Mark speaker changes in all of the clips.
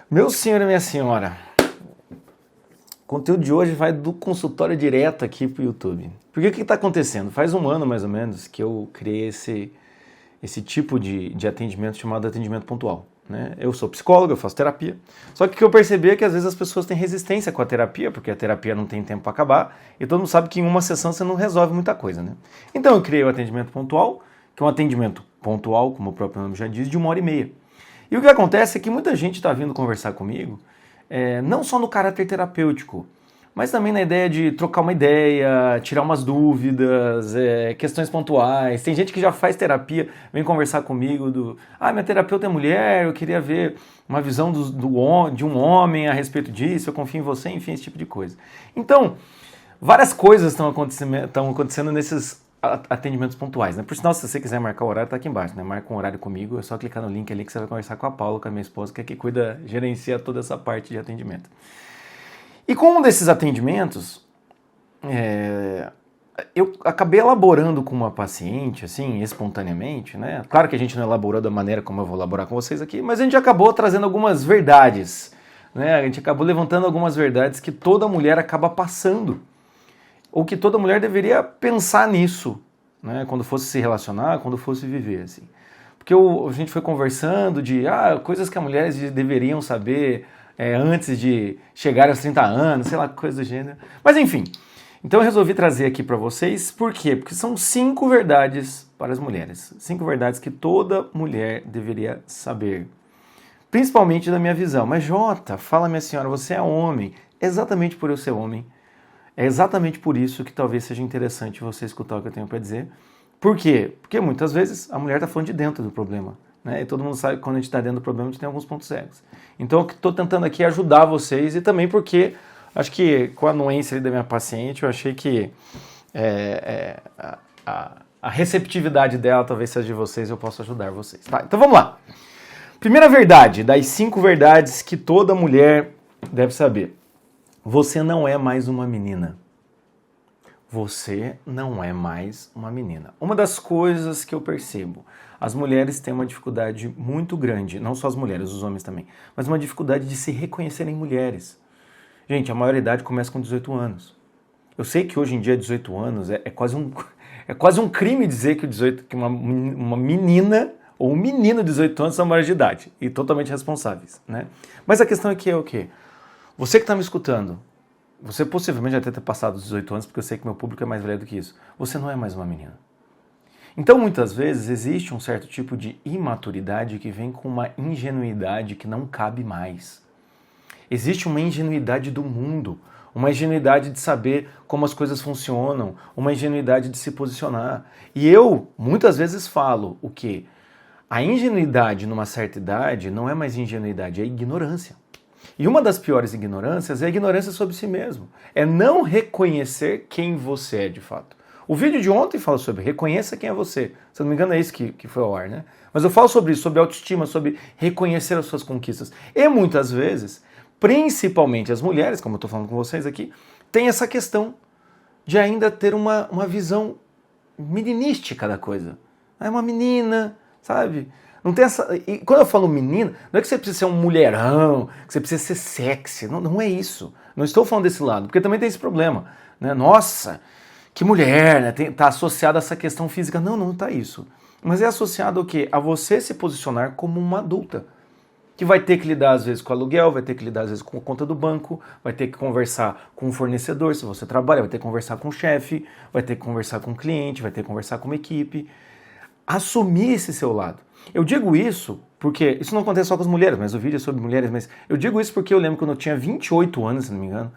Speaker 1: Meu senhor e minha senhora, o conteúdo de hoje vai do consultório direto aqui pro YouTube. Porque o que está acontecendo? Faz um ano, mais ou menos, que eu criei esse tipo de atendimento chamado atendimento pontual. Né? Eu sou psicólogo, eu faço terapia. Só que o que eu percebi é que às vezes as pessoas têm resistência com a terapia, porque a terapia não tem tempo para acabar, e todo mundo sabe que em uma sessão você não resolve muita coisa. Né? Então eu criei o atendimento pontual, que é um atendimento pontual, como o próprio nome já diz, de 1h30. E o que acontece é que muita gente está vindo conversar comigo, não só no caráter terapêutico, mas também na ideia de trocar uma ideia, tirar umas dúvidas, questões pontuais. Tem gente que já faz terapia, vem conversar comigo minha terapeuta é mulher, eu queria ver uma visão de um homem a respeito disso, eu confio em você, enfim, esse tipo de coisa. Então, várias coisas estão acontecendo nesses atendimentos pontuais, né? Por sinal, se você quiser marcar o horário, tá aqui embaixo, né? Marca um horário comigo, é só clicar no link ali que você vai conversar com a Paula, com a minha esposa, que é que gerencia toda essa parte de atendimento. E com um desses atendimentos, eu acabei elaborando com uma paciente, assim, espontaneamente, né? Claro que a gente não elaborou da maneira como eu vou elaborar com vocês aqui, mas a gente acabou trazendo algumas verdades, né? A gente acabou levantando algumas verdades que toda mulher acaba passando, ou que toda mulher deveria pensar nisso, né? Quando fosse se relacionar, quando fosse viver, assim. Porque a gente foi conversando de coisas que as mulheres deveriam saber antes de chegar aos 30 anos, sei lá, coisa do gênero. Mas enfim, então eu resolvi trazer aqui para vocês, por quê? Porque são 5 verdades para as mulheres. 5 verdades que toda mulher deveria saber. Principalmente da minha visão. Mas Jota, fala minha senhora, você é homem. Exatamente por eu ser homem. É exatamente por isso que talvez seja interessante você escutar o que eu tenho para dizer. Por quê? Porque muitas vezes a mulher está falando de dentro do problema. Né? E todo mundo sabe que quando a gente está dentro do problema, a gente tem alguns pontos cegos. Então, o que estou tentando aqui é ajudar vocês e também porque acho que com a anuência da minha paciente, eu achei que a receptividade dela talvez seja de vocês e eu posso ajudar vocês. Tá? Então vamos lá. Primeira verdade, das 5 verdades que toda mulher deve saber. Você não é mais uma menina. Você não é mais uma menina. Uma das coisas que eu percebo, as mulheres têm uma dificuldade muito grande, não só as mulheres, os homens também, mas uma dificuldade de se reconhecerem mulheres. Gente, a maioridade começa com 18 anos. Eu sei que hoje em dia 18 anos é quase um crime dizer que uma menina ou um menino de 18 anos são maiores de idade e totalmente responsáveis, né? Mas a questão aqui é o quê? Você que está me escutando, você possivelmente já deve ter passado os 18 anos, porque eu sei que meu público é mais velho do que isso. Você não é mais uma menina. Então, muitas vezes, existe um certo tipo de imaturidade que vem com uma ingenuidade que não cabe mais. Existe uma ingenuidade do mundo, uma ingenuidade de saber como as coisas funcionam, uma ingenuidade de se posicionar. E eu, muitas vezes, falo o quê? A ingenuidade numa certa idade não é mais ingenuidade, é ignorância. E uma das piores ignorâncias é a ignorância sobre si mesmo. É não reconhecer quem você é de fato. O vídeo de ontem fala sobre reconheça quem é você. Se não me engano é isso que foi ao ar, né? Mas eu falo sobre isso, sobre autoestima, sobre reconhecer as suas conquistas. E muitas vezes, principalmente as mulheres, como eu estou falando com vocês aqui, tem essa questão de ainda ter uma visão meninística da coisa. É uma menina, sabe? Não tem essa. E quando eu falo menina, não é que você precisa ser um mulherão, que você precisa ser sexy. Não, não é isso. Não estou falando desse lado, porque também tem esse problema. Né? Nossa, que mulher, né? Tá associado a essa questão física. Não, não tá isso. Mas é associado ao quê? A você se posicionar como uma adulta. Que vai ter que lidar às vezes com aluguel, vai ter que lidar às vezes com a conta do banco, vai ter que conversar com o fornecedor, se você trabalha, vai ter que conversar com o chefe, vai ter que conversar com o cliente, vai ter que conversar com uma equipe. Assumir esse seu lado. Eu digo isso porque, isso não acontece só com as mulheres, mas o vídeo é sobre mulheres, mas eu digo isso porque eu lembro quando eu tinha 28 anos, se não me engano,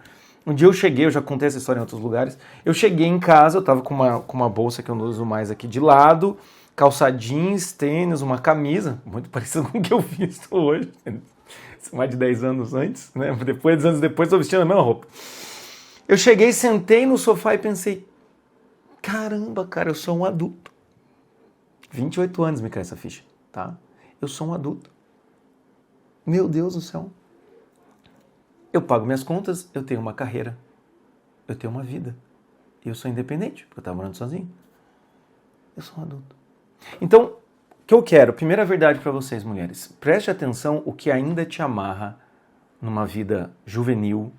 Speaker 1: um dia eu já contei essa história em outros lugares, eu cheguei em casa, eu tava com uma bolsa que eu não uso mais aqui de lado, calça jeans, tênis, uma camisa, muito parecido com o que eu visto hoje, mais de 10 anos antes, né? Depois, anos depois, eu vestindo a mesma roupa. Eu cheguei, sentei no sofá e pensei, caramba, cara, eu sou um adulto. 28 anos me cai essa ficha, tá? Eu sou um adulto. Meu Deus do céu. Eu pago minhas contas, eu tenho uma carreira, eu tenho uma vida. Eu sou independente, porque eu estava morando sozinho. Eu sou um adulto. Então, o que eu quero, primeira verdade para vocês, mulheres, preste atenção o que ainda te amarra numa vida juvenil,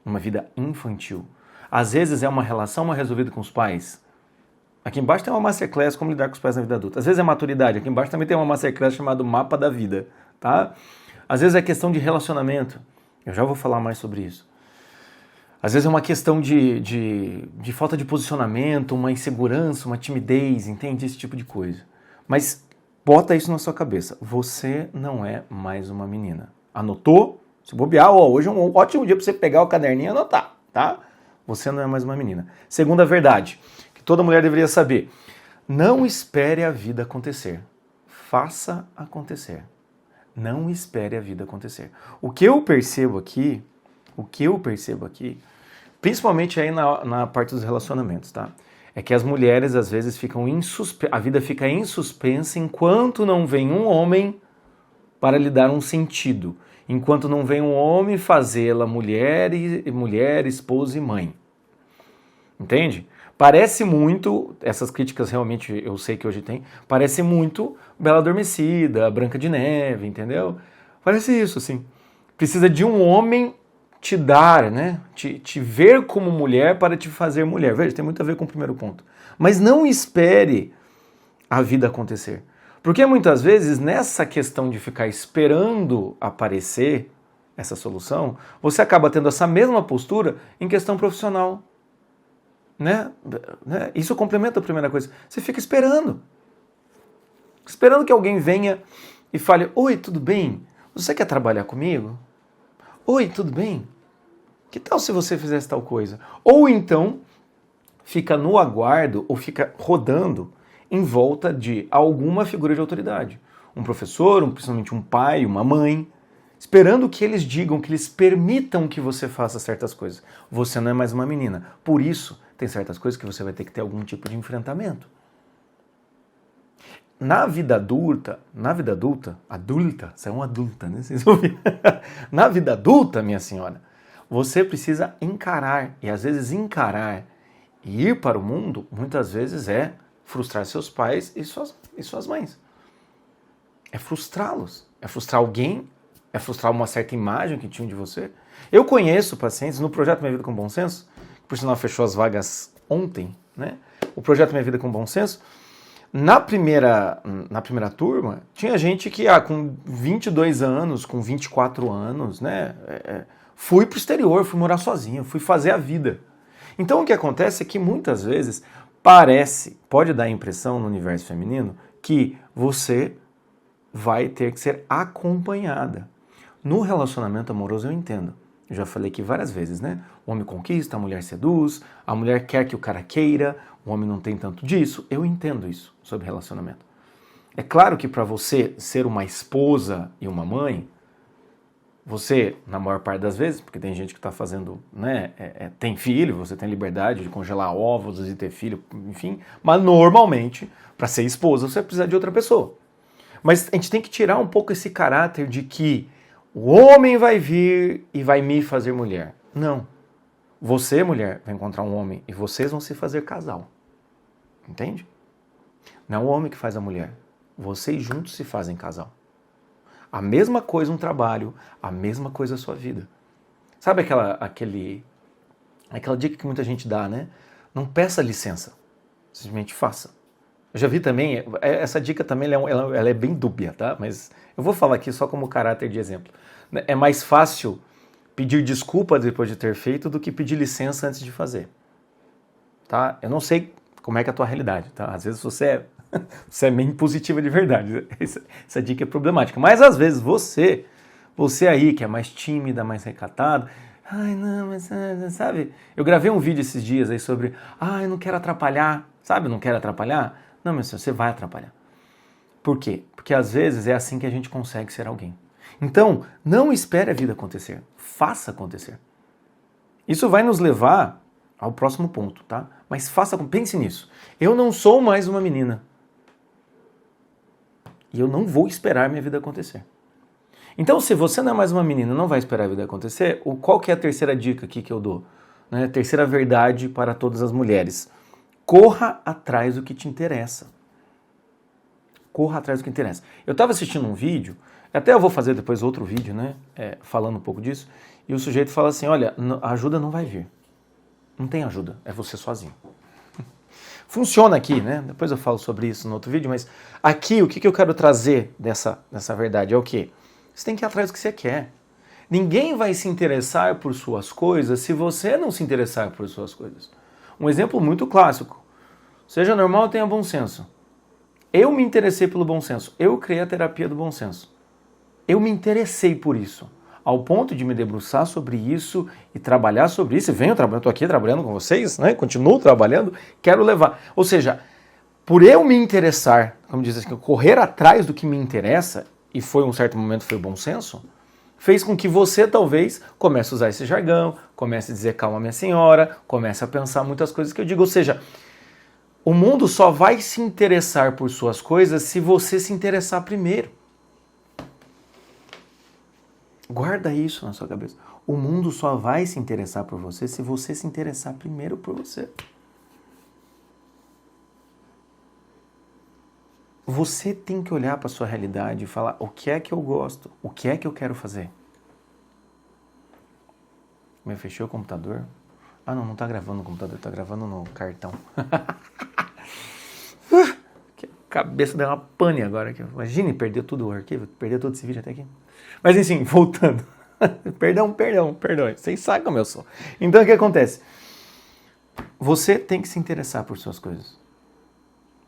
Speaker 1: numa vida infantil. Às vezes é uma relação mal resolvida com os pais. Aqui embaixo tem uma masterclass como lidar com os pais na vida adulta. Às vezes é maturidade. Aqui embaixo também tem uma masterclass chamada Mapa da Vida, tá? Às vezes é questão de relacionamento. Eu já vou falar mais sobre isso. Às vezes é uma questão de falta de posicionamento, uma insegurança, uma timidez, entende? Esse tipo de coisa. Mas bota isso na sua cabeça. Você não é mais uma menina. Anotou? Se bobear, hoje é um ótimo dia para você pegar o caderninho e anotar, tá? Você não é mais uma menina. Segunda verdade, que toda mulher deveria saber. Não espere a vida acontecer. Faça acontecer. Não espere a vida acontecer. O que eu percebo aqui, principalmente aí na parte dos relacionamentos, tá? É que as mulheres às vezes ficam a vida fica em suspensa enquanto não vem um homem para lhe dar um sentido. Enquanto não vem um homem fazê-la mulher, esposa e mãe. Entende? Parece muito, essas críticas realmente eu sei que hoje tem, parece muito Bela Adormecida, Branca de Neve, entendeu? Parece isso, assim. Precisa de um homem te dar, né? Te ver como mulher para te fazer mulher. Veja, tem muito a ver com o primeiro ponto. Mas não espere a vida acontecer. Porque muitas vezes, nessa questão de ficar esperando aparecer essa solução, você acaba tendo essa mesma postura em questão profissional. Né? Isso complementa a primeira coisa. Você fica esperando. Esperando que alguém venha e fale: oi, tudo bem? Você quer trabalhar comigo? Oi, tudo bem? Que tal se você fizesse tal coisa? Ou então, fica no aguardo ou fica rodando em volta de alguma figura de autoridade. Um professor, principalmente um pai, uma mãe, esperando que eles digam, que eles permitam que você faça certas coisas. Você não é mais uma menina. Por isso, tem certas coisas que você vai ter que ter algum tipo de enfrentamento. Na vida adulta, você é uma adulta, né? Vocês ouviram? Na vida adulta, minha senhora, você precisa encarar, e às vezes encarar e ir para o mundo, muitas vezes é frustrar seus pais e suas mães. É frustrá-los. É frustrar alguém, é frustrar uma certa imagem que tinham de você. Eu conheço pacientes no projeto Minha Vida com Bom Senso, que por sinal fechou as vagas ontem, né? O projeto Minha Vida com Bom Senso, na primeira turma, tinha gente que com 22 anos, com 24 anos, né? Fui pro exterior, fui morar sozinho, fui fazer a vida. Então o que acontece é que muitas vezes pode dar a impressão no universo feminino que você vai ter que ser acompanhada. No relacionamento amoroso eu entendo. Eu já falei aqui várias vezes, né? O homem conquista, a mulher seduz, a mulher quer que o cara queira, o homem não tem tanto disso. Eu entendo isso sobre relacionamento. É claro que para você ser uma esposa e uma mãe, você, na maior parte das vezes, porque tem gente que está fazendo, né, tem filho, você tem liberdade de congelar ovos e ter filho, enfim, mas normalmente, para ser esposa, você precisa de outra pessoa. Mas a gente tem que tirar um pouco esse caráter de que o homem vai vir e vai me fazer mulher. Não. Você, mulher, vai encontrar um homem e vocês vão se fazer casal. Entende? Não é o homem que faz a mulher. Vocês juntos se fazem casal. A mesma coisa um trabalho, a mesma coisa a sua vida. Sabe aquela dica que muita gente dá, né? Não peça licença, simplesmente faça. Eu já vi também, essa dica também ela é bem dúbia, tá? Mas eu vou falar aqui só como caráter de exemplo. É mais fácil pedir desculpa depois de ter feito do que pedir licença antes de fazer. Tá? Eu não sei como é que é a tua realidade, tá? Às vezes você é meio impositiva de verdade. Essa dica é problemática. Mas às vezes você aí que é mais tímida, mais recatado, ai não, mas sabe? Eu gravei um vídeo esses dias aí sobre, eu não quero atrapalhar, sabe? Não quero atrapalhar. Não, mas você vai atrapalhar. Por quê? Porque às vezes é assim que a gente consegue ser alguém. Então, não espere a vida acontecer. Faça acontecer. Isso vai nos levar ao próximo ponto, tá? Mas pense nisso. Eu não sou mais uma menina. E eu não vou esperar minha vida acontecer. Então, se você não é mais uma menina, não vai esperar a vida acontecer, qual que é a terceira dica aqui que eu dou? Né? Terceira verdade para todas as mulheres. Corra atrás do que te interessa. Corra atrás do que interessa. Eu estava assistindo um vídeo Até eu vou fazer depois outro vídeo, né? Falando um pouco disso. E o sujeito fala assim, olha, a ajuda não vai vir. Não tem ajuda, é você sozinho. Funciona aqui, né? Depois eu falo sobre isso no outro vídeo, mas aqui o que eu quero trazer dessa verdade é o quê? Você tem que ir atrás do que você quer. Ninguém vai se interessar por suas coisas se você não se interessar por suas coisas. Um exemplo muito clássico. Seja normal, tenha bom senso. Eu me interessei pelo bom senso. Eu criei a terapia do bom senso. Eu me interessei por isso. Ao ponto de me debruçar sobre isso e trabalhar sobre isso. Estou aqui trabalhando com vocês, né? Continuo trabalhando, quero levar. Ou seja, por eu me interessar, como diz assim, correr atrás do que me interessa, e foi um certo momento, foi o bom senso, fez com que você talvez comece a usar esse jargão, comece a dizer calma minha senhora, comece a pensar muitas coisas que eu digo. Ou seja, o mundo só vai se interessar por suas coisas se você se interessar primeiro. Guarda isso na sua cabeça. O mundo só vai se interessar por você se você se interessar primeiro por você. Você tem que olhar para a sua realidade e falar o que é que eu gosto, o que é que eu quero fazer. Me fechou o computador? Ah, não está gravando no computador, está gravando no cartão. Cabeça deu uma pane agora aqui. Imagine perder tudo o arquivo, perder todo esse vídeo até aqui. Mas enfim, voltando. Perdão. Vocês sabem como eu sou. Então o que acontece? Você tem que se interessar por suas coisas.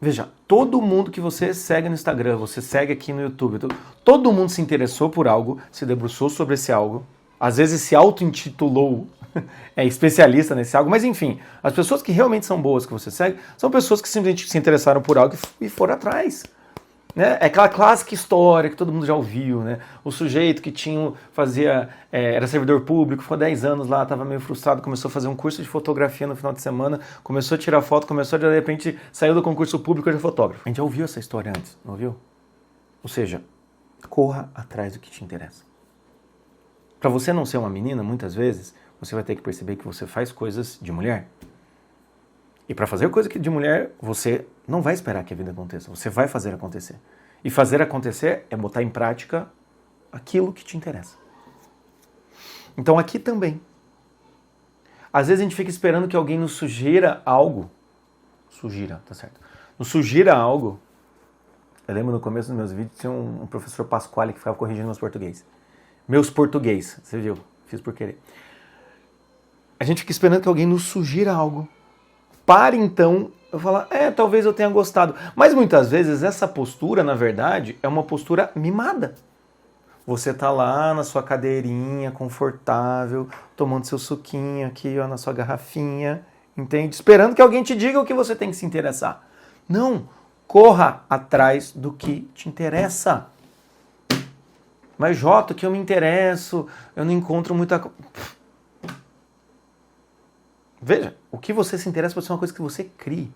Speaker 1: Veja, todo mundo que você segue no Instagram, você segue aqui no YouTube, todo mundo se interessou por algo, se debruçou sobre esse algo, às vezes se auto-intitulou especialista nesse algo, mas enfim, as pessoas que realmente são boas que você segue, são pessoas que simplesmente se interessaram por algo e foram atrás. Né? É aquela clássica história que todo mundo já ouviu, né? O sujeito que era servidor público, ficou 10 anos lá, estava meio frustrado, começou a fazer um curso de fotografia no final de semana, começou a tirar foto, de repente saiu do concurso público de fotógrafo. A gente já ouviu essa história antes, não ouviu? Ou seja, corra atrás do que te interessa. Para você não ser uma menina, muitas vezes, você vai ter que perceber que você faz coisas de mulher. E para fazer coisa de mulher, você não vai esperar que a vida aconteça, você vai fazer acontecer. E fazer acontecer é botar em prática aquilo que te interessa. Então aqui também. Às vezes a gente fica esperando que alguém nos sugira algo. Tá certo. Nos sugira algo. Eu lembro no começo dos meus vídeos, tinha um professor Pasquale que ficava corrigindo meus português. Você viu? Fiz por querer. A gente fica esperando que alguém nos sugira algo. Para então eu falar, talvez eu tenha gostado. Mas muitas vezes essa postura, na verdade, é uma postura mimada. Você está lá na sua cadeirinha, confortável, tomando seu suquinho aqui, ó, na sua garrafinha, entende? Esperando que alguém te diga o que você tem que se interessar. Não, corra atrás do que te interessa. Mas Jota, que eu me interesso, eu não encontro muita coisa. Veja, o que você se interessa pode ser uma coisa que você crie.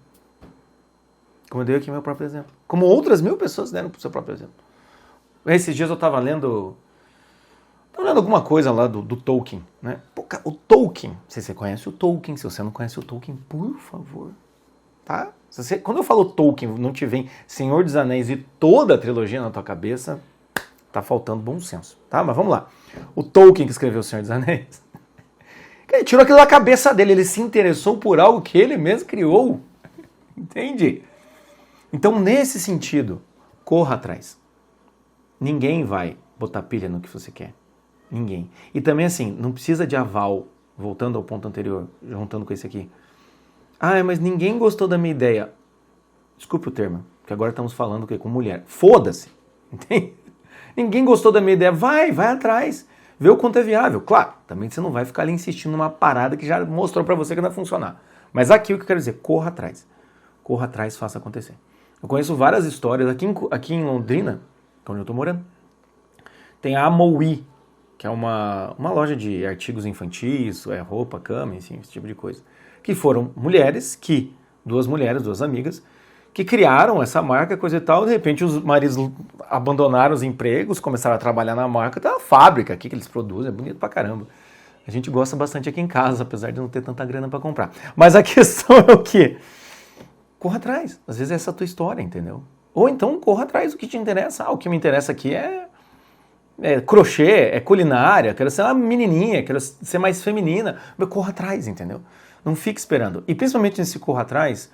Speaker 1: Como eu dei aqui meu próprio exemplo. Como outras 1000 pessoas deram para o seu próprio exemplo. Esses dias eu estava lendo alguma coisa lá do Tolkien. Né? Pô, cara, o Tolkien, se você conhece o Tolkien, se você não conhece o Tolkien, por favor. Tá? Quando eu falo Tolkien, não te vem Senhor dos Anéis e toda a trilogia na tua cabeça, tá faltando bom senso. Tá? Mas vamos lá. O Tolkien que escreveu o Senhor dos Anéis, ele tirou aquilo da cabeça dele, ele se interessou por algo que ele mesmo criou. Entende? Então, nesse sentido, corra atrás. Ninguém vai botar pilha no que você quer. Ninguém. E também assim, não precisa de aval, voltando ao ponto anterior, juntando com esse aqui. Mas ninguém gostou da minha ideia. Desculpe o termo, porque agora estamos falando com mulher. Foda-se. Entende? Ninguém gostou da minha ideia. Vai atrás. Vê o quanto é viável. Claro, também você não vai ficar ali insistindo numa parada que já mostrou pra você que não vai funcionar. Mas aqui o que eu quero dizer, corra atrás. Corra atrás, faça acontecer. Eu conheço várias histórias. Aqui em Londrina, onde eu tô morando, tem a Amowi, que é uma loja de artigos infantis, roupa, cama, assim, esse tipo de coisa. Que foram duas mulheres, duas amigas, que criaram essa marca, coisa e tal, de repente os maridos abandonaram os empregos, começaram a trabalhar na marca, tem uma fábrica aqui que eles produzem, é bonito pra caramba. A gente gosta bastante aqui em casa, apesar de não ter tanta grana pra comprar. Mas a questão é o quê? Corra atrás, às vezes essa é a tua história, entendeu? Ou então corra atrás do que te interessa. O que me interessa aqui é crochê, é culinária, quero ser uma menininha, quero ser mais feminina. Corra atrás, entendeu? Não fique esperando. E principalmente nesse corra atrás,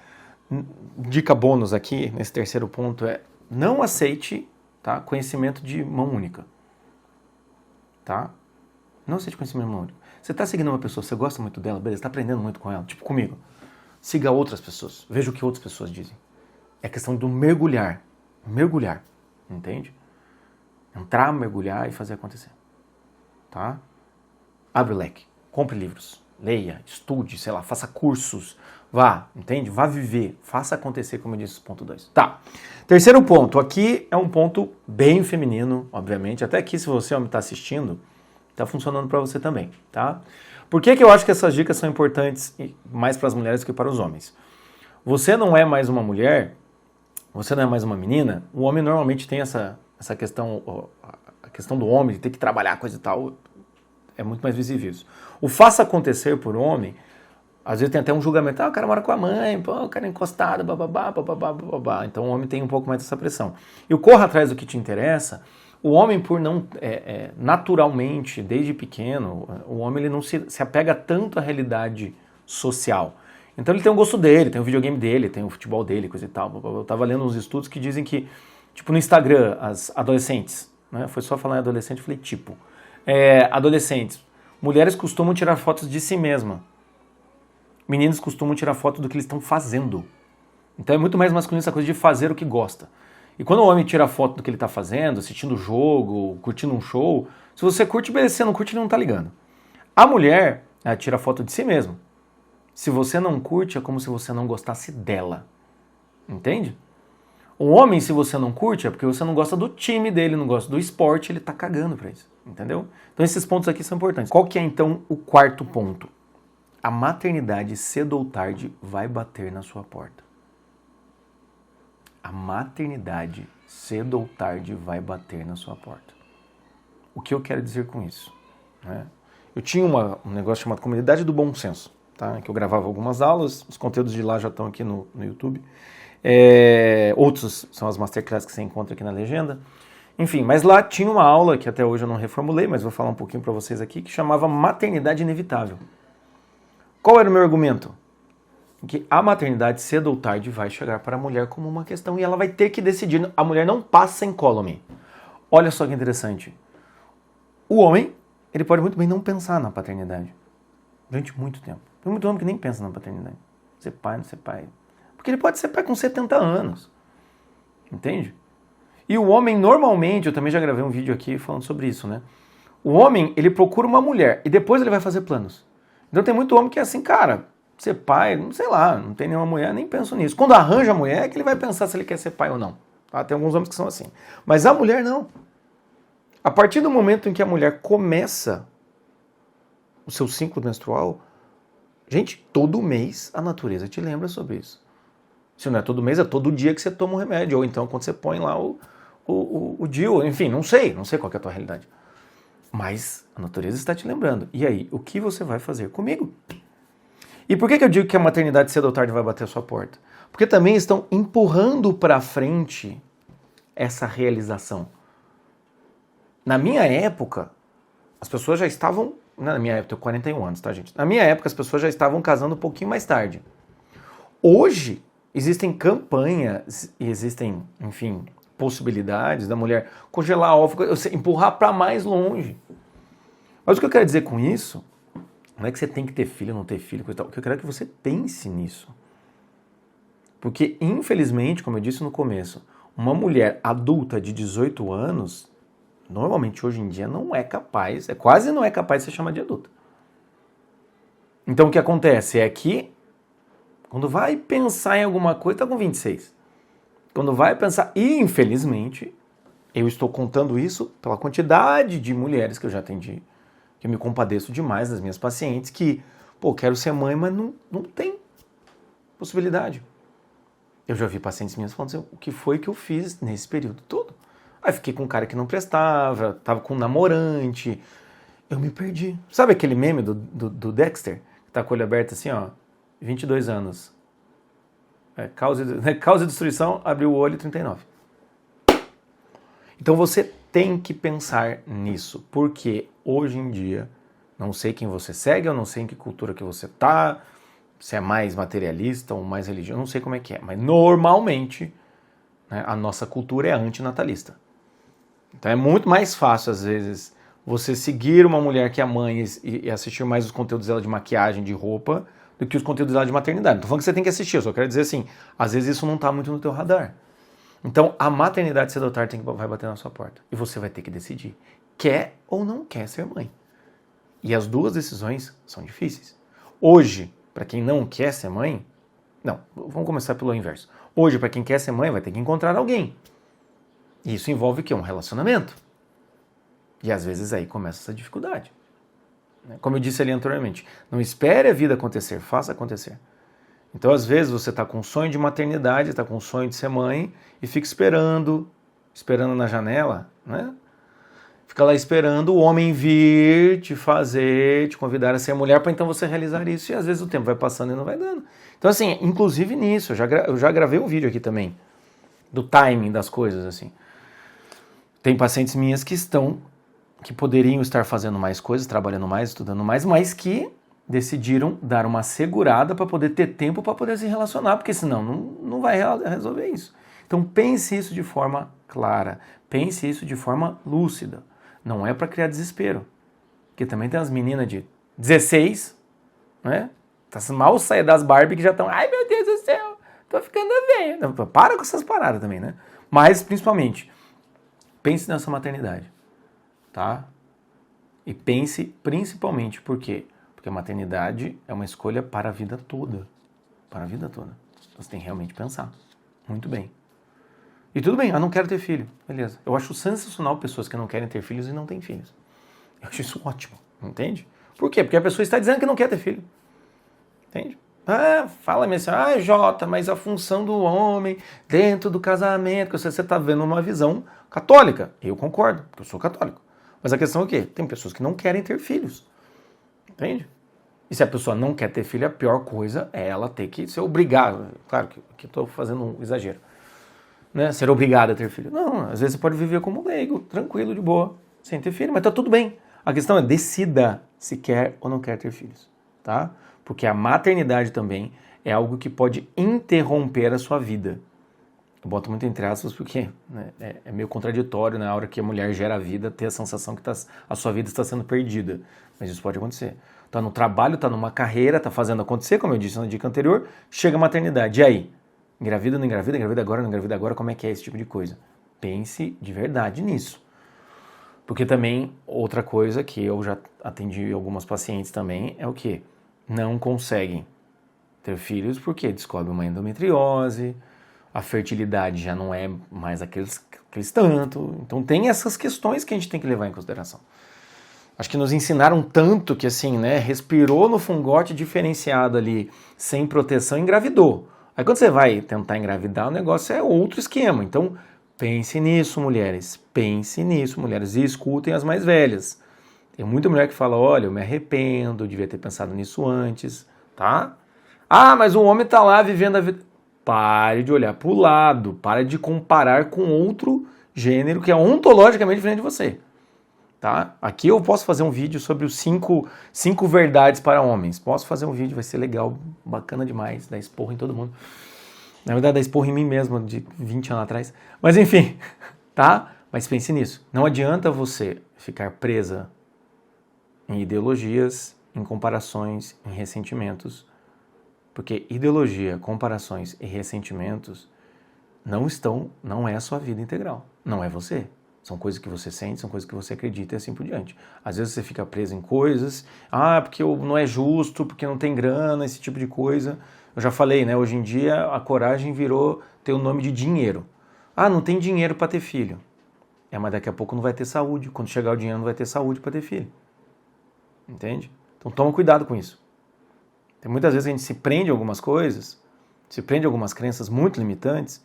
Speaker 1: dica bônus aqui, nesse terceiro ponto, não aceite, tá, conhecimento de mão única. Tá? Não aceite conhecimento de mão única. Você está seguindo uma pessoa, você gosta muito dela, beleza, está aprendendo muito com ela, tipo comigo. Siga outras pessoas, veja o que outras pessoas dizem. É questão do mergulhar, entende? Entrar, mergulhar e fazer acontecer. Tá? Abre o leque, compre livros, leia, estude, sei lá, faça cursos, vá, entende? Vá viver, faça acontecer, como eu disse, ponto 2. Tá. Terceiro ponto, aqui é um ponto bem feminino, obviamente, até aqui se você homem está assistindo, está funcionando para você também, tá? Por que eu acho que essas dicas são importantes mais para as mulheres que para os homens? Você não é mais uma mulher, você não é mais uma menina, o homem normalmente tem essa questão, a questão do homem de ter que trabalhar, coisa e tal, é muito mais visível isso. O faça acontecer por homem, às vezes tem até um julgamento, o cara mora com a mãe, o cara é encostado, bababá. Então o homem tem um pouco mais dessa pressão. E o corra atrás do que te interessa, o homem por não, naturalmente, desde pequeno, o homem ele não se apega tanto à realidade social. Então ele tem o gosto dele, tem o videogame dele, tem o futebol dele, coisa e tal. Eu tava lendo uns estudos que dizem que, tipo no Instagram, as adolescentes, né, foi só falar em adolescente, eu falei adolescentes, mulheres costumam tirar fotos de si mesma. Meninos costumam tirar foto do que eles estão fazendo. Então é muito mais masculino essa coisa de fazer o que gosta. E quando o homem tira foto do que ele está fazendo, assistindo o jogo, curtindo um show, se você curte, beleza, se você não curte, ele não está ligando. A mulher, ela tira foto de si mesma. Se você não curte, é como se você não gostasse dela. Entende? O homem, se você não curte, é porque você não gosta do time dele, não gosta do esporte, ele está cagando para isso. Entendeu? Então esses pontos aqui são importantes. Qual que é então o quarto ponto? A maternidade, cedo ou tarde, vai bater na sua porta. A maternidade, cedo ou tarde, vai bater na sua porta. O que eu quero dizer com isso? Né? Eu tinha um negócio chamado Comunidade do Bom Senso, tá? Que eu gravava algumas aulas, os conteúdos de lá já estão aqui no YouTube. Outros são as masterclasses que você encontra aqui na legenda. Enfim, mas lá tinha uma aula, que até hoje eu não reformulei, mas vou falar um pouquinho para vocês aqui, que chamava Maternidade Inevitável. Qual era o meu argumento? Que a maternidade, cedo ou tarde, vai chegar para a mulher como uma questão e ela vai ter que decidir. A mulher não passa incólume. Olha só que interessante. O homem, ele pode muito bem não pensar na paternidade. Durante muito tempo. Tem muito homem que nem pensa na paternidade. Ser pai, não ser pai. Porque ele pode ser pai com 70 anos. Entende? E o homem, normalmente, eu também já gravei um vídeo aqui falando sobre isso, né? O homem, ele procura uma mulher e depois ele vai fazer planos. Então tem muito homem que é assim, cara, ser pai, não sei lá, não tem nenhuma mulher, nem penso nisso. Quando arranja a mulher é que ele vai pensar se ele quer ser pai ou não. Tá? Tem alguns homens que são assim. Mas a mulher não. A partir do momento em que a mulher começa o seu ciclo menstrual, gente, todo mês a natureza te lembra sobre isso. Se não é todo mês, é todo dia que você toma um remédio. Ou então quando você põe lá o DIU, enfim, não sei qual que é a tua realidade. Mas a natureza está te lembrando. E aí, o que você vai fazer comigo? E por que eu digo que a maternidade cedo ou tarde vai bater a sua porta? Porque também estão empurrando para frente essa realização. Na minha época, as pessoas já estavam... Na minha época, eu tenho 41 anos, tá, gente? Na minha época, as pessoas já estavam casando um pouquinho mais tarde. Hoje, existem campanhas e existem, enfim, possibilidades da mulher congelar ovos, empurrar para mais longe. Mas o que eu quero dizer com isso não é que você tem que ter filho, não ter filho, coisa e tal. O que eu quero é que você pense nisso. Porque, infelizmente, como eu disse no começo, uma mulher adulta de 18 anos, normalmente hoje em dia não é capaz, quase não é capaz de ser chamada de adulta. Então o que acontece é que, quando vai pensar em alguma coisa, está com 26. Quando vai pensar, e infelizmente, eu estou contando isso pela quantidade de mulheres que eu já atendi, que eu me compadeço demais das minhas pacientes, que, quero ser mãe, mas não tem possibilidade. Eu já vi pacientes minhas falando assim, o que foi que eu fiz nesse período todo? Aí fiquei com um cara que não prestava, tava com um namorante, eu me perdi. Sabe aquele meme do Dexter, que tá com o olho aberto assim, 22 anos. Causa e destruição, abriu o olho, 39. Então você tem que pensar nisso, porque hoje em dia, não sei quem você segue, eu não sei em que cultura que você tá, se é mais materialista ou mais religioso, eu não sei como é que é, mas normalmente, né, a nossa cultura é antinatalista. Então é muito mais fácil, às vezes, você seguir uma mulher que é mãe e assistir mais os conteúdos dela de maquiagem, de roupa, do que os conteúdos dela de maternidade. Não tô falando que você tem que assistir, eu só quero dizer assim, às vezes isso não tá muito no teu radar. Então, a maternidade cedo ou tarde vai bater na sua porta. E você vai ter que decidir. Quer ou não quer ser mãe? E as duas decisões são difíceis. Hoje, para quem não quer ser mãe... Não, vamos começar pelo inverso. Hoje, para quem quer ser mãe, vai ter que encontrar alguém. E isso envolve o quê? Um relacionamento. E às vezes aí começa essa dificuldade. Como eu disse ali anteriormente, não espere a vida acontecer, faça acontecer. Então, às vezes, você está com um sonho de maternidade, está com um sonho de ser mãe, e fica esperando na janela, né? Fica lá esperando o homem vir te convidar a ser mulher, para então você realizar isso. E às vezes o tempo vai passando e não vai dando. Então, assim, inclusive nisso, eu já gravei um vídeo aqui também, do timing das coisas, assim. Tem pacientes minhas que poderiam estar fazendo mais coisas, trabalhando mais, estudando mais, mas que decidiram dar uma segurada para poder ter tempo para poder se relacionar, porque senão não vai resolver isso. Então pense isso de forma clara, pense isso de forma lúcida. Não é para criar desespero. Porque também tem as meninas de 16, né? Tá mal sair das Barbie que já estão, ai meu Deus do céu, tô ficando velha. Para com essas paradas também, né? Mas principalmente, pense nessa maternidade, tá? E pense principalmente por quê? Porque a maternidade é uma escolha para a vida toda. Para a vida toda. Você tem que realmente pensar. Muito bem. E tudo bem, eu não quero ter filho. Beleza. Eu acho sensacional pessoas que não querem ter filhos e não têm filhos. Eu acho isso ótimo. Entende? Por quê? Porque a pessoa está dizendo que não quer ter filho. Entende? Fala-me assim, Jota, mas a função do homem dentro do casamento, que você está vendo uma visão católica. Eu concordo, porque eu sou católico. Mas a questão é o quê? Tem pessoas que não querem ter filhos. Entende? E se a pessoa não quer ter filho, a pior coisa é ela ter que ser obrigada. Claro que estou fazendo um exagero. Né? Ser obrigada a ter filho. Não, às vezes você pode viver como leigo, tranquilo, de boa, sem ter filho, mas tá tudo bem. A questão é decida se quer ou não quer ter filhos. Tá? Porque a maternidade também é algo que pode interromper a sua vida. Eu boto muito entre aspas porque, né, é meio contraditório na hora que a mulher gera a vida ter a sensação que a sua vida está sendo perdida. Mas isso pode acontecer. Tá no trabalho, tá numa carreira, tá fazendo acontecer, como eu disse na dica anterior, chega a maternidade. E aí? Engravida, não engravida? Engravida agora, não engravida agora? Como é que é esse tipo de coisa? Pense de verdade nisso. Porque também, outra coisa que eu já atendi algumas pacientes também é o quê? Não conseguem ter filhos porque descobre uma endometriose, a fertilidade já não é mais aqueles tanto. Então tem essas questões que a gente tem que levar em consideração. Acho que nos ensinaram tanto que assim, né, respirou no fungote diferenciado ali, sem proteção, engravidou. Aí quando você vai tentar engravidar, o negócio é outro esquema. Então pense nisso, mulheres. Pense nisso, mulheres. E escutem as mais velhas. Tem muita mulher que fala, olha, eu me arrependo, eu devia ter pensado nisso antes, tá? Mas o homem tá lá vivendo a vida... Pare de olhar para o lado, pare de comparar com outro gênero que é ontologicamente diferente de você. Tá? Aqui eu posso fazer um vídeo sobre os 5 verdades para homens. Posso fazer um vídeo, vai ser legal, bacana demais, dar esporro em todo mundo. Na verdade, dar esporro em mim mesmo, de 20 anos atrás. Mas enfim, tá? Mas pense nisso. Não adianta você ficar presa em ideologias, em comparações, em ressentimentos. Porque ideologia, comparações e ressentimentos não é a sua vida integral. Não é você. São coisas que você sente, são coisas que você acredita e assim por diante. Às vezes você fica preso em coisas, porque não é justo, porque não tem grana, esse tipo de coisa. Eu já falei, né? Hoje em dia a coragem virou ter o nome de dinheiro. Não tem dinheiro para ter filho. Mas daqui a pouco não vai ter saúde. Quando chegar o dinheiro não vai ter saúde para ter filho. Entende? Então toma cuidado com isso. Tem muitas vezes a gente se prende a algumas coisas, se prende a algumas crenças muito limitantes,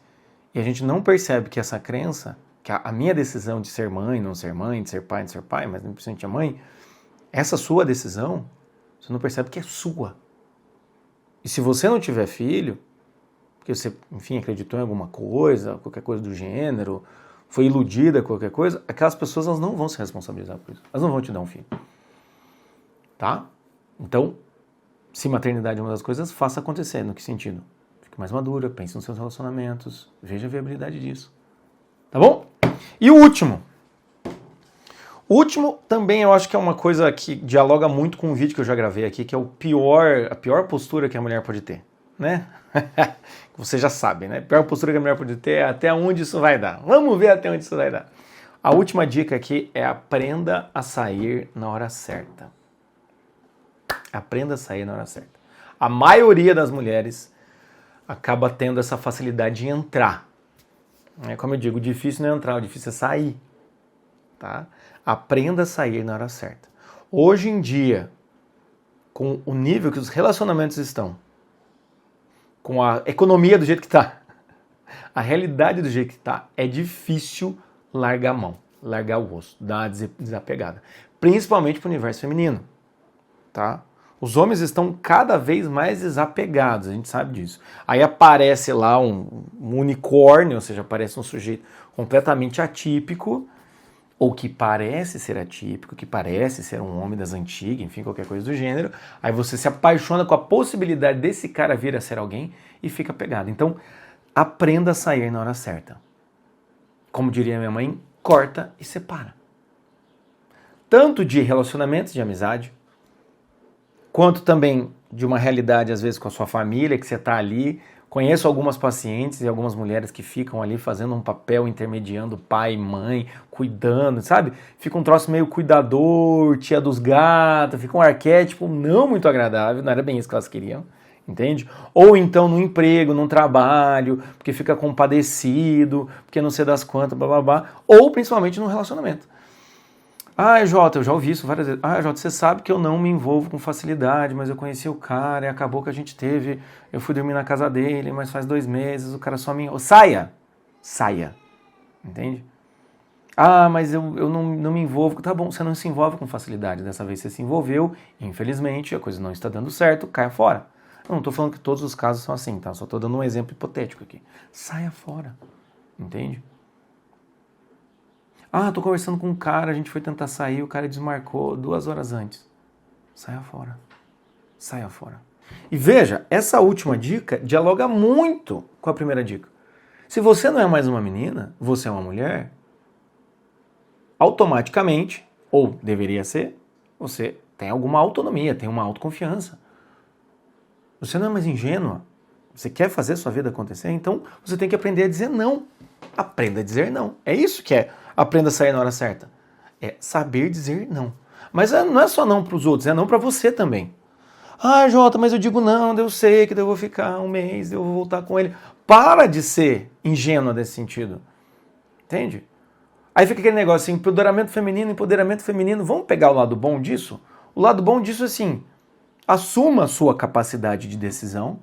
Speaker 1: e a gente não percebe que essa crença, que a minha decisão de ser mãe, não ser mãe, de ser pai, não ser pai, mas não principalmente a mãe, essa sua decisão, você não percebe que é sua. E se você não tiver filho, porque você, enfim, acreditou em alguma coisa, qualquer coisa do gênero, foi iludida, qualquer coisa, aquelas pessoas elas não vão se responsabilizar por isso. Elas não vão te dar um filho. Tá? Então, se maternidade é uma das coisas, faça acontecer. No que sentido? Fique mais madura, pense nos seus relacionamentos, veja a viabilidade disso. Tá bom? E o último. O último também eu acho que é uma coisa que dialoga muito com um vídeo que eu já gravei aqui, que é a pior postura que a mulher pode ter, né? Você já sabe, né? A pior postura que a mulher pode ter é até onde isso vai dar. Vamos ver até onde isso vai dar. A última dica aqui é aprenda a sair na hora certa. Aprenda a sair na hora certa. A maioria das mulheres acaba tendo essa facilidade de entrar. Como eu digo, o difícil não é entrar, o difícil é sair. Tá? Aprenda a sair na hora certa. Hoje em dia, com o nível que os relacionamentos estão, com a economia do jeito que está, a realidade do jeito que está, é difícil largar a mão, largar o osso, dar uma desapegada. Principalmente para o universo feminino. Tá? Os homens estão cada vez mais desapegados, a gente sabe disso. Aí aparece lá um unicórnio, ou seja, aparece um sujeito completamente atípico, ou que parece ser atípico, que parece ser um homem das antigas, enfim, qualquer coisa do gênero. Aí você se apaixona com a possibilidade desse cara vir a ser alguém e fica pegado. Então, aprenda a sair na hora certa. Como diria minha mãe, corta e separa. Tanto de relacionamentos, de amizade, quanto também de uma realidade, às vezes, com a sua família, que você está ali. Conheço algumas pacientes e algumas mulheres que ficam ali fazendo um papel intermediando pai, mãe, cuidando, sabe? Fica um troço meio cuidador, tia dos gatos, fica um arquétipo não muito agradável, não era bem isso que elas queriam, entende? Ou então no emprego, num trabalho, porque fica compadecido, porque não sei das quantas, blá blá blá, ou principalmente no relacionamento. Ah, Jota, eu já ouvi isso várias vezes. Ah, Jota, você sabe que eu não me envolvo com facilidade, mas eu conheci o cara e acabou que a gente teve... Eu fui dormir na casa dele, mas faz 2 meses, o cara só me... Saia! Saia. Entende? Ah, mas eu não me envolvo... Tá bom, você não se envolve com facilidade. Dessa vez você se envolveu, infelizmente, a coisa não está dando certo, caia fora. Eu não estou falando que todos os casos são assim, tá? Só estou dando um exemplo hipotético aqui. Saia fora. Entende? Ah, tô conversando com um cara, a gente foi tentar sair, o cara desmarcou 2 horas antes. Saia fora. Saia fora. E veja, essa última dica dialoga muito com a primeira dica. Se você não é mais uma menina, você é uma mulher, automaticamente, ou deveria ser, você tem alguma autonomia, tem uma autoconfiança. Você não é mais ingênua. Você quer fazer sua vida acontecer, então você tem que aprender a dizer não. Aprenda a dizer não. É isso que é aprenda a sair na hora certa. É saber dizer não. Mas não é só não para os outros, é não para você também. Ah, Jota, mas eu digo não, eu sei que eu vou ficar 1 mês, eu vou voltar com ele. Para de ser ingênua nesse sentido. Entende? Aí fica aquele negócio assim, empoderamento feminino. Vamos pegar o lado bom disso? O lado bom disso é assim, assuma a sua capacidade de decisão,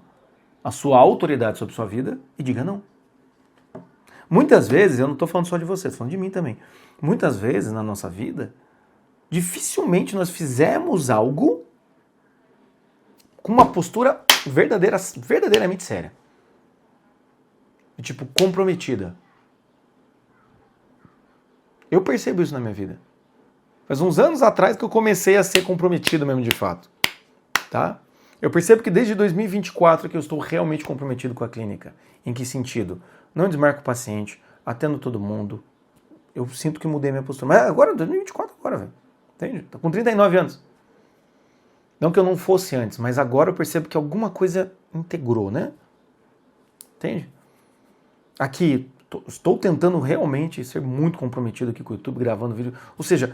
Speaker 1: a sua autoridade sobre sua vida e diga não. Muitas vezes, eu não estou falando só de você, estou falando de mim também. Muitas vezes na nossa vida, dificilmente nós fizemos algo com uma postura verdadeiramente séria. Tipo, comprometida. Eu percebo isso na minha vida. Faz uns anos atrás que eu comecei a ser comprometido mesmo de fato. Tá? Eu percebo que desde 2024 que eu estou realmente comprometido com a clínica. Em que sentido? Não desmarco o paciente, atendo todo mundo. Eu sinto que mudei minha postura. Mas agora, 2024, agora, velho. Entende? Tô com 39 anos. Não que eu não fosse antes, mas agora eu percebo que alguma coisa integrou, né? Entende? Aqui, estou tentando realmente ser muito comprometido aqui com o YouTube, gravando vídeo. Ou seja,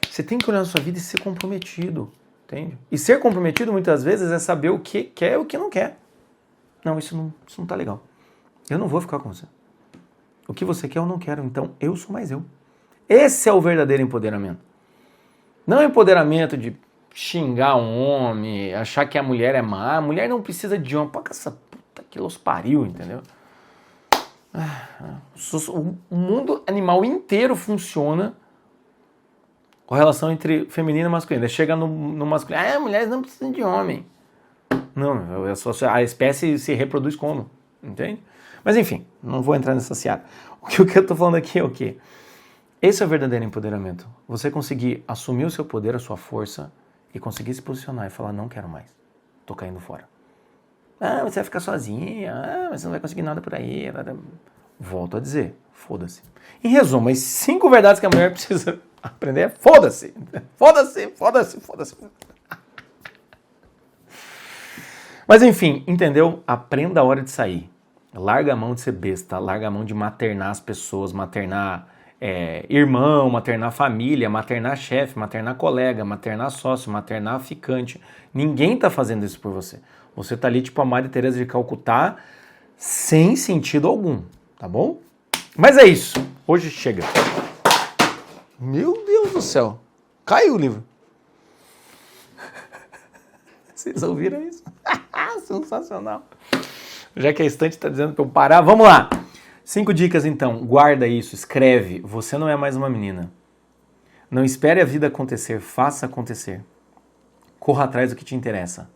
Speaker 1: você tem que olhar na sua vida e ser comprometido. Entende? E ser comprometido, muitas vezes, é saber o que quer e o que não quer. Não, isso não tá legal. Eu não vou ficar com você. O que você quer eu não quero, então eu sou mais eu. Esse é o verdadeiro empoderamento. Não é empoderamento de xingar um homem, achar que a mulher é má. A mulher não precisa de homem. Pô, essa puta que los pariu, entendeu? O mundo animal inteiro funciona com a relação entre feminino e masculino. Chega no masculino, mulheres não precisam de homem. Não, a espécie se reproduz como? Entende? Mas enfim, não vou entrar nessa seara. O que eu tô falando aqui é o quê? Esse é o verdadeiro empoderamento. Você conseguir assumir o seu poder, a sua força e conseguir se posicionar e falar, não quero mais, tô caindo fora. Ah, você vai ficar sozinha, mas você não vai conseguir nada por aí. Volto a dizer, foda-se. Em resumo, as 5 verdades que a mulher precisa aprender é foda-se. Foda-se, foda-se, foda-se. Mas enfim, entendeu? Aprenda a hora de sair. Larga a mão de ser besta, larga a mão de maternar as pessoas, maternar irmão, maternar família, maternar chefe, maternar colega, maternar sócio, maternar ficante. Ninguém tá fazendo isso por você. Você tá ali tipo a Madre Teresa de Calcutá, sem sentido algum, tá bom? Mas é isso. Hoje chega. Meu Deus do céu. Caiu o livro. Vocês ouviram isso? Sensacional. Já que a estante está dizendo para eu parar, vamos lá. 5 dicas então. Guarda isso, escreve. Você não é mais uma menina. Não espere a vida acontecer, faça acontecer. Corra atrás do que te interessa.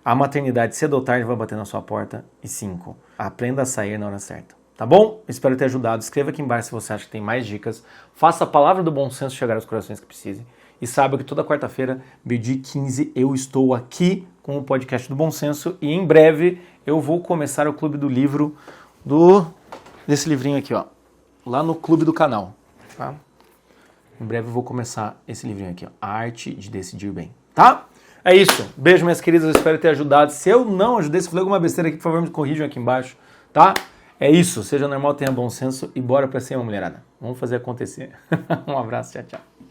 Speaker 1: A maternidade cedo ou tarde vai bater na sua porta. E 5, aprenda a sair na hora certa. Tá bom? Espero ter ajudado. Escreva aqui embaixo se você acha que tem mais dicas. Faça a palavra do bom senso chegar aos corações que precisem. E saiba que toda quarta-feira, meio-dia 15, eu estou aqui com o podcast do Bom Senso. E em breve eu vou começar o clube do livro desse livrinho aqui, ó. Lá no clube do canal. Tá? Em breve eu vou começar esse livrinho aqui, ó. A Arte de Decidir Bem. Tá? É isso. Beijo, minhas queridas. Eu espero ter ajudado. Se eu não ajudei, se falei alguma besteira aqui, por favor, me corrijam aqui embaixo. Tá? É isso. Seja normal, tenha bom senso e bora pra cima, mulherada. Vamos fazer acontecer. Um abraço. Tchau, tchau.